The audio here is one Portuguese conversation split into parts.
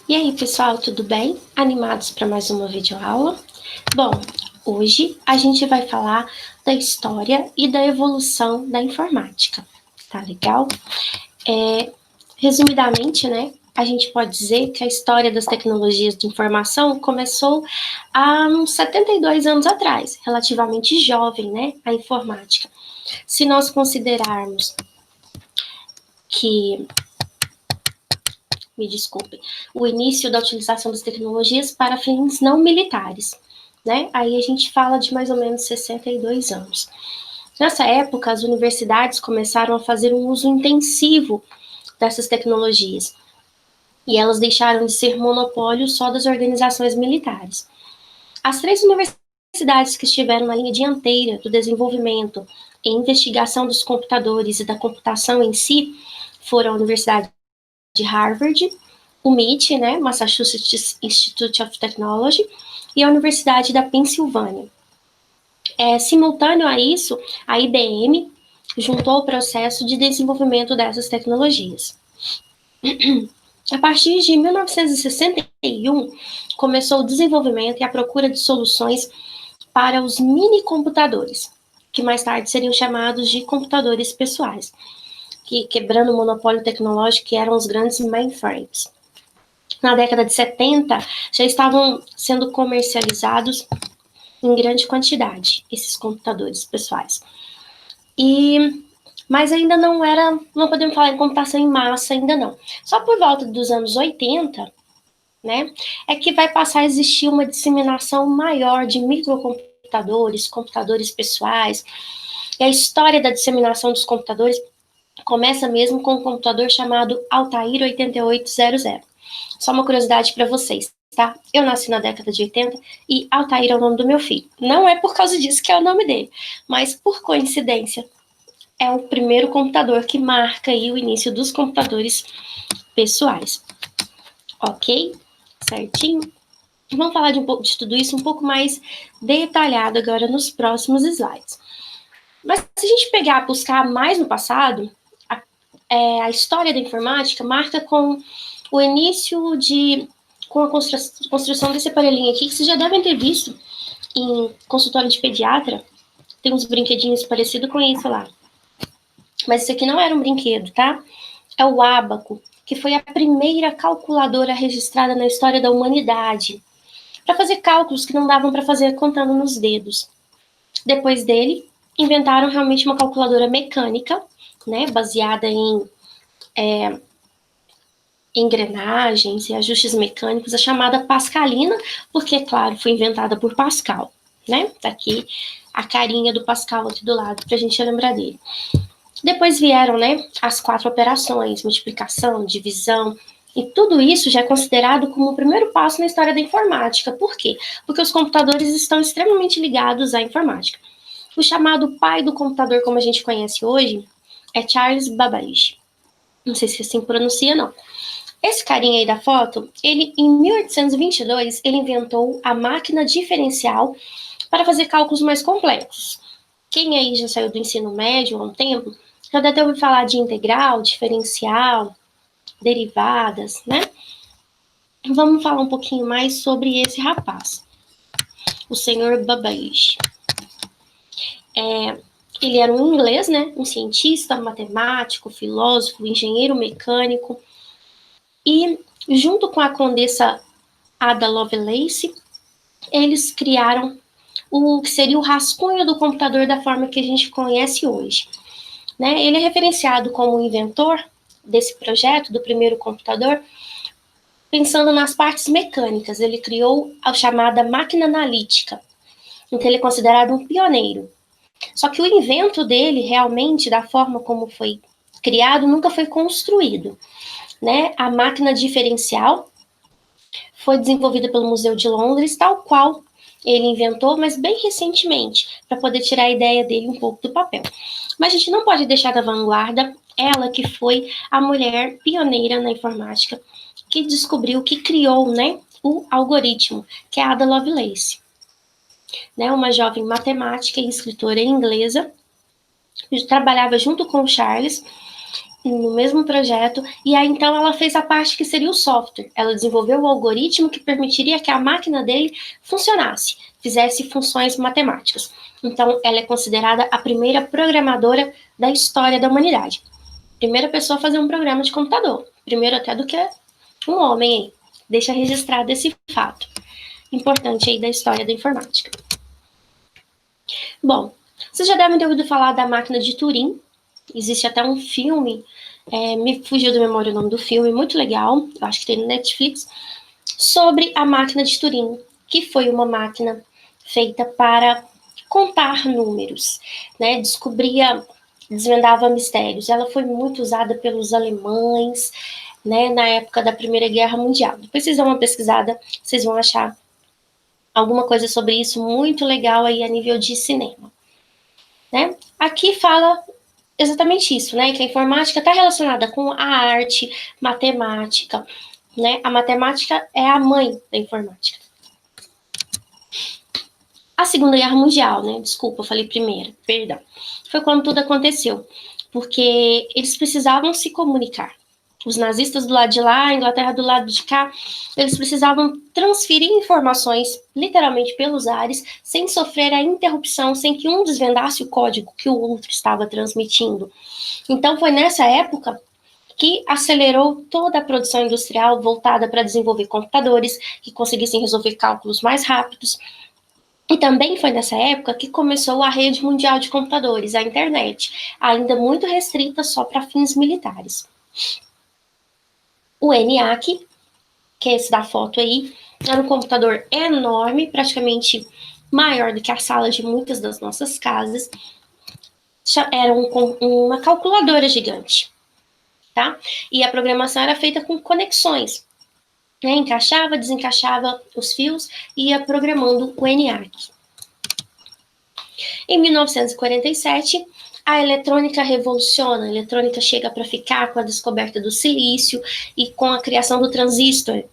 E aí, pessoal, tudo bem? Animados para mais uma videoaula? Bom, hoje a gente vai falar da história e da evolução da informática. Tá legal? Resumidamente, né, a gente pode dizer que a história das tecnologias de informação começou há uns 72 anos atrás, relativamente jovem, né, a informática. Se nós considerarmos que me desculpem, o início da utilização das tecnologias para fins não militares, né? Aí a gente fala de mais ou menos 62 anos. Nessa época, as universidades começaram a fazer um uso intensivo dessas tecnologias e elas deixaram de ser monopólio só das organizações militares. As três universidades que estiveram na linha dianteira do desenvolvimento e investigação dos computadores e da computação em si foram a Universidade de Harvard, o MIT, né, Massachusetts Institute of Technology, e a Universidade da Pensilvânia. Simultâneo a isso, a IBM juntou o processo de desenvolvimento dessas tecnologias. A partir de 1961, começou o desenvolvimento e a procura de soluções para os mini-computadores, que mais tarde seriam chamados de computadores pessoais, que quebrando o monopólio tecnológico que eram os grandes mainframes. Na década de 70, já estavam sendo comercializados em grande quantidade esses computadores pessoais. Mas ainda não podemos falar em computação em massa ainda não. Só por volta dos anos 80, né, é que vai passar a existir uma disseminação maior de microcomputadores, computadores pessoais. E a história da disseminação dos computadores começa mesmo com um computador chamado Altair 8800. Só uma curiosidade para vocês, tá? Eu nasci na década de 80 e Altair é o nome do meu filho. Não é por causa disso que é o nome dele, mas por coincidência é o primeiro computador que marca aí o início dos computadores pessoais. Ok? Certinho? Vamos falar de tudo isso um pouco mais detalhado agora nos próximos slides. Mas se a gente pegar, buscar mais no passado, a história da informática marca com o início com a construção desse aparelhinho aqui, que vocês já devem ter visto em consultório de pediatra, tem uns brinquedinhos parecidos com isso lá. Mas isso aqui não era um brinquedo, tá? É o ábaco, que foi a primeira calculadora registrada na história da humanidade, para fazer cálculos que não davam para fazer contando nos dedos. Depois dele, inventaram realmente uma calculadora mecânica, né, baseada em engrenagens e ajustes mecânicos, a chamada Pascalina, porque, claro, foi inventada por Pascal, né? Tá aqui a carinha do Pascal aqui do lado, para a gente lembrar dele. Depois vieram, né, as 4 operações, multiplicação, divisão, e tudo isso já é considerado como o primeiro passo na história da informática. Por quê? Porque os computadores estão extremamente ligados à informática. O chamado pai do computador, como a gente conhece hoje, é Charles Babbage. Não sei se assim pronuncia, não. Esse carinha aí da foto, ele em 1822, ele inventou a máquina diferencial para fazer cálculos mais complexos. Quem aí já saiu do ensino médio há um tempo, já deve ter ouvido falar de integral, diferencial, derivadas, né? Vamos falar um pouquinho mais sobre esse rapaz, o senhor Babbage. Ele era um inglês, né? Um cientista, matemático, filósofo, engenheiro mecânico, e junto com a condessa Ada Lovelace, eles criaram o que seria o rascunho do computador da forma que a gente conhece hoje. Né? Ele é referenciado como o inventor desse projeto, do primeiro computador, pensando nas partes mecânicas. Ele criou a chamada máquina analítica, então ele é considerado um pioneiro. Só que o invento dele, realmente, da forma como foi criado, nunca foi construído. Né? A máquina diferencial foi desenvolvida pelo Museu de Londres, tal qual ele inventou, mas bem recentemente, para poder tirar a ideia dele um pouco do papel. Mas a gente não pode deixar da vanguarda ela que foi a mulher pioneira na informática, que descobriu, que criou, né, o algoritmo, que é a Ada Lovelace. Né, uma jovem matemática e escritora inglesa, trabalhava junto com o Charles, no mesmo projeto, e aí então ela fez a parte que seria o software. Ela desenvolveu o algoritmo que permitiria que a máquina dele funcionasse, fizesse funções matemáticas. Então, ela é considerada a primeira programadora da história da humanidade. Primeira pessoa a fazer um programa de computador. Primeiro até do que um homem aí. Deixa registrado esse fato importante aí da história da informática. Bom, vocês já devem ter ouvido falar da máquina de Turing. Existe até um filme, me fugiu da memória o nome do filme, muito legal, eu acho que tem no Netflix, sobre a máquina de Turing, que foi uma máquina feita para contar números, né? Desvendava mistérios. Ela foi muito usada pelos alemães, né, na época da Primeira Guerra Mundial. Depois vocês dão uma pesquisada, vocês vão achar alguma coisa sobre isso muito legal aí a nível de cinema. Né? Aqui fala exatamente isso, né? Que a informática está relacionada com a arte, matemática, né? A matemática é a mãe da informática. A Segunda Guerra Mundial, né? Desculpa, eu falei primeira, perdão. Foi quando tudo aconteceu, porque eles precisavam se comunicar. Os nazistas do lado de lá, a Inglaterra do lado de cá, eles precisavam transferir informações, literalmente pelos ares, sem sofrer a interrupção, sem que um desvendasse o código que o outro estava transmitindo. Então foi nessa época que acelerou toda a produção industrial voltada para desenvolver computadores que conseguissem resolver cálculos mais rápidos. E também foi nessa época que começou a rede mundial de computadores, a internet, ainda muito restrita só para fins militares. O ENIAC, que é esse da foto aí, era um computador enorme, praticamente maior do que a sala de muitas das nossas casas. Era uma calculadora gigante, tá? E a programação era feita com conexões, né? Encaixava, desencaixava os fios e ia programando o ENIAC. Em 1947, a eletrônica revoluciona, a eletrônica chega para ficar com a descoberta do silício e com a criação do transistor.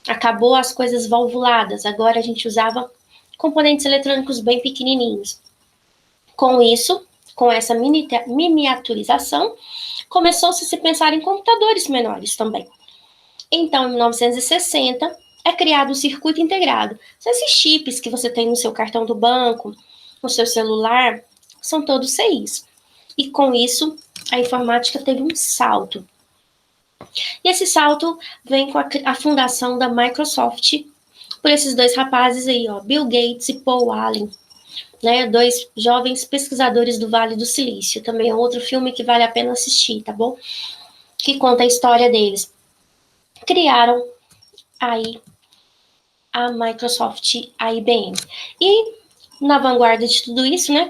Acabou as coisas valvuladas, agora a gente usava componentes eletrônicos bem pequenininhos. Com isso, com essa miniaturização, começou-se a se pensar em computadores menores também. Então, em 1960, é criado o circuito integrado. São esses chips que você tem no seu cartão do banco, no seu celular, são todos CIs. E com isso, a informática teve um salto. E esse salto vem com a fundação da Microsoft por esses dois rapazes aí, ó, Bill Gates e Paul Allen, né, dois jovens pesquisadores do Vale do Silício. Também é outro filme que vale a pena assistir, tá bom? Que conta a história deles. Criaram aí a Microsoft, a IBM. E na vanguarda de tudo isso, né,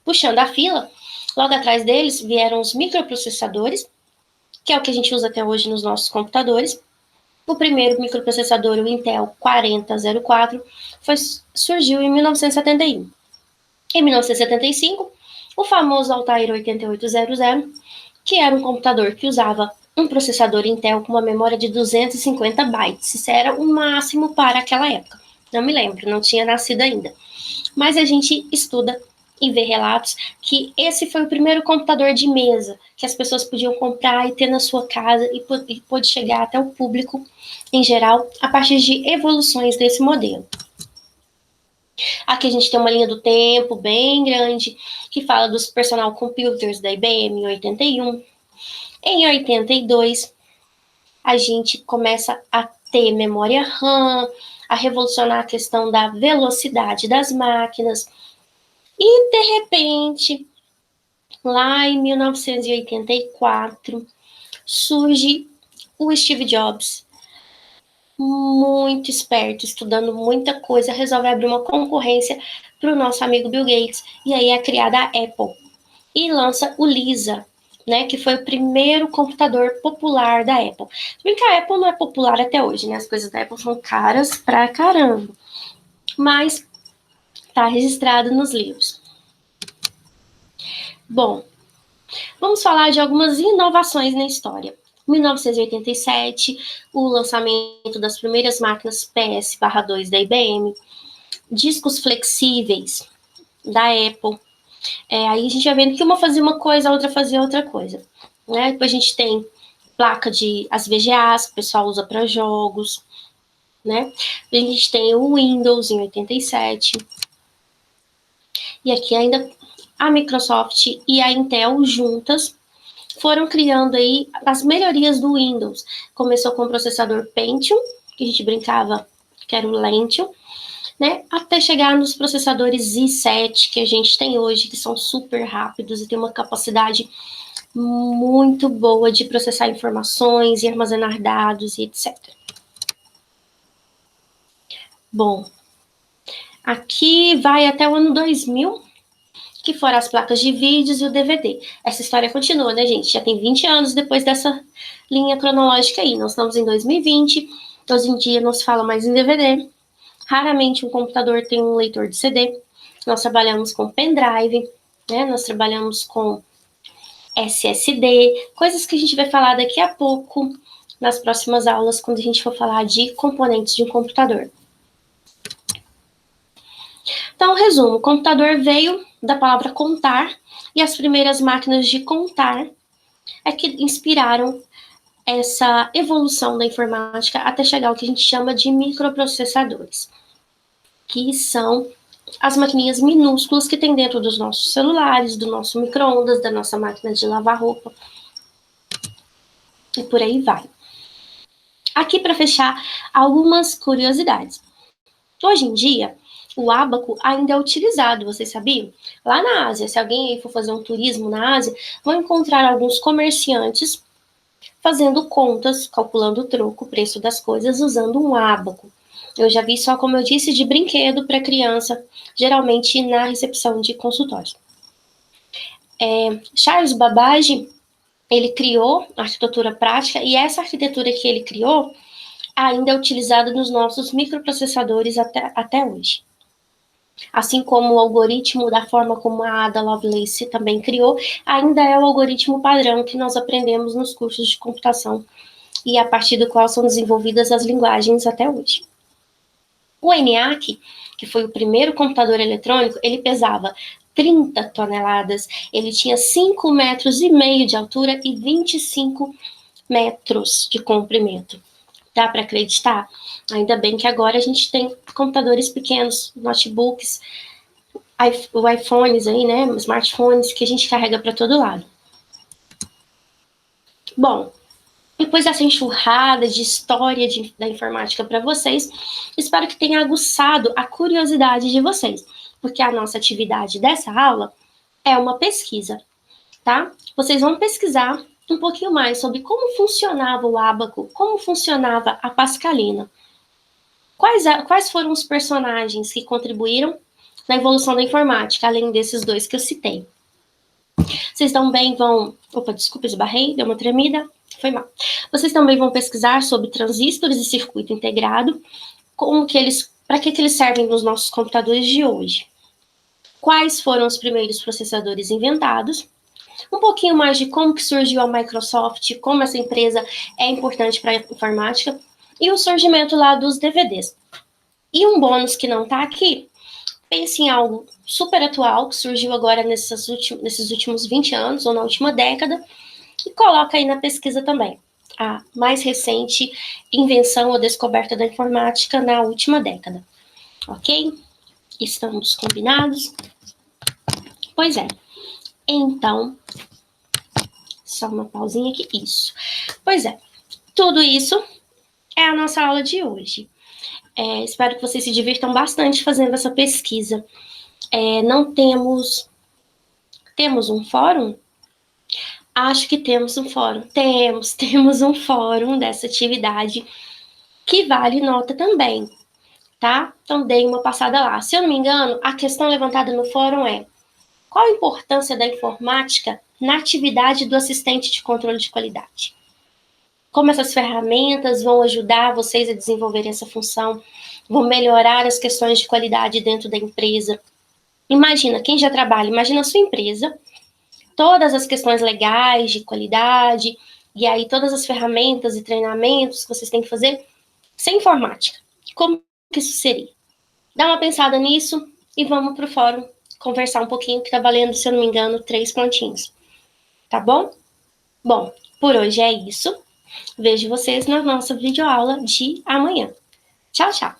puxando a fila, logo atrás deles vieram os microprocessadores, que é o que a gente usa até hoje nos nossos computadores. O primeiro microprocessador, o Intel 4004, surgiu em 1971. Em 1975, o famoso Altair 8800, que era um computador que usava um processador Intel com uma memória de 250 bytes. Isso era o máximo para aquela época. Não me lembro, não tinha nascido ainda. Mas a gente estuda e vê relatos que esse foi o primeiro computador de mesa que as pessoas podiam comprar e ter na sua casa e pôde chegar até o público em geral a partir de evoluções desse modelo. Aqui a gente tem uma linha do tempo bem grande que fala dos personal computers da IBM em 81. Em 82, a gente começa a ter memória RAM, a revolucionar a questão da velocidade das máquinas. E, de repente, lá em 1984, surge o Steve Jobs, muito esperto, estudando muita coisa, resolve abrir uma concorrência para o nosso amigo Bill Gates. E aí é criada a Apple. E lança o Lisa, né, que foi o primeiro computador popular da Apple. Se que a Apple não é popular até hoje, né? As coisas da Apple são caras pra caramba. Mas tá registrado nos livros. Bom, vamos falar de algumas inovações na história. Em 1987, o lançamento das primeiras máquinas PS/2 da IBM, discos flexíveis da Apple. Aí a gente vai vendo que uma fazia uma coisa, a outra fazia outra coisa. né? Depois a gente tem placa as VGAs, que o pessoal usa para jogos, né? A gente tem o Windows em 87. E aqui ainda a Microsoft e a Intel juntas foram criando aí as melhorias do Windows. Começou com o processador Pentium, que a gente brincava que era o Lentium, né? Até chegar nos processadores i7 que a gente tem hoje, que são super rápidos e tem uma capacidade muito boa de processar informações e armazenar dados e etc. Bom, aqui vai até o ano 2000, que foram as placas de vídeos e o DVD. Essa história continua, né, gente? Já tem 20 anos depois dessa linha cronológica aí. Nós estamos em 2020, hoje em dia não se fala mais em DVD. Raramente um computador tem um leitor de CD. Nós trabalhamos com pendrive, né? Nós trabalhamos com SSD, coisas que a gente vai falar daqui a pouco nas próximas aulas, quando a gente for falar de componentes de um computador. Então, resumo, o computador veio da palavra contar, e as primeiras máquinas de contar é que inspiraram essa evolução da informática até chegar ao que a gente chama de microprocessadores, que são as maquininhas minúsculas que tem dentro dos nossos celulares, do nosso micro-ondas, da nossa máquina de lavar roupa, e por aí vai. Aqui, para fechar, algumas curiosidades. Hoje em dia, o ábaco ainda é utilizado, vocês sabiam? Lá na Ásia, se alguém aí for fazer um turismo na Ásia, vão encontrar alguns comerciantes fazendo contas, calculando o troco, o preço das coisas, usando um ábaco. Eu já vi só, como eu disse, de brinquedo para criança, geralmente na recepção de consultórios. Charles Babbage, ele criou a arquitetura prática, e essa arquitetura que ele criou ainda é utilizada nos nossos microprocessadores até hoje. Assim como o algoritmo, da forma como a Ada Lovelace também criou, ainda é o algoritmo padrão que nós aprendemos nos cursos de computação e a partir do qual são desenvolvidas as linguagens até hoje. O ENIAC, que foi o primeiro computador eletrônico, ele pesava 30 toneladas, ele tinha 5,5 metros de altura e 25 metros de comprimento. Dá para acreditar? Ainda bem que agora a gente tem computadores pequenos, notebooks, iPhones aí, né, smartphones que a gente carrega para todo lado. Bom, depois dessa enxurrada de história da informática para vocês, espero que tenha aguçado a curiosidade de vocês, porque a nossa atividade dessa aula é uma pesquisa, tá? Vocês vão pesquisar um pouquinho mais sobre como funcionava o ábaco, como funcionava a pascalina. Quais foram os personagens que contribuíram na evolução da informática, além desses dois que eu citei? Vocês também vão... Opa, desculpa, esbarrei, deu uma tremida, foi mal. Vocês também vão pesquisar sobre transistores e circuito integrado, para que eles servem nos nossos computadores de hoje. Quais foram os primeiros processadores inventados? Um pouquinho mais de como que surgiu a Microsoft, como essa empresa é importante para a informática, e o surgimento lá dos DVDs. E um bônus que não está aqui, pense em algo super atual, que surgiu agora nesses últimos 20 anos, ou na última década, e coloca aí na pesquisa também a mais recente invenção ou descoberta da informática na última década. Ok? Estamos combinados? Pois é. Então, só uma pausinha aqui. Isso. Pois é. Tudo isso é a nossa aula de hoje. Espero que vocês se divirtam bastante fazendo essa pesquisa. Não temos... Temos um fórum? Acho que temos um fórum. Temos um fórum dessa atividade que vale nota também, tá? Então, dei uma passada lá. Se eu não me engano, a questão levantada no fórum é: qual a importância da informática na atividade do assistente de controle de qualidade? Como essas ferramentas vão ajudar vocês a desenvolverem essa função, vão melhorar as questões de qualidade dentro da empresa? Imagina, quem já trabalha, imagina a sua empresa, todas as questões legais de qualidade, e aí todas as ferramentas e treinamentos que vocês têm que fazer sem informática. Como que isso seria? Dá uma pensada nisso e vamos para o fórum conversar um pouquinho, que tá valendo, se eu não me engano, 3 pontinhos. Tá bom? Bom, por hoje é isso. Vejo vocês na nossa videoaula de amanhã. Tchau, tchau!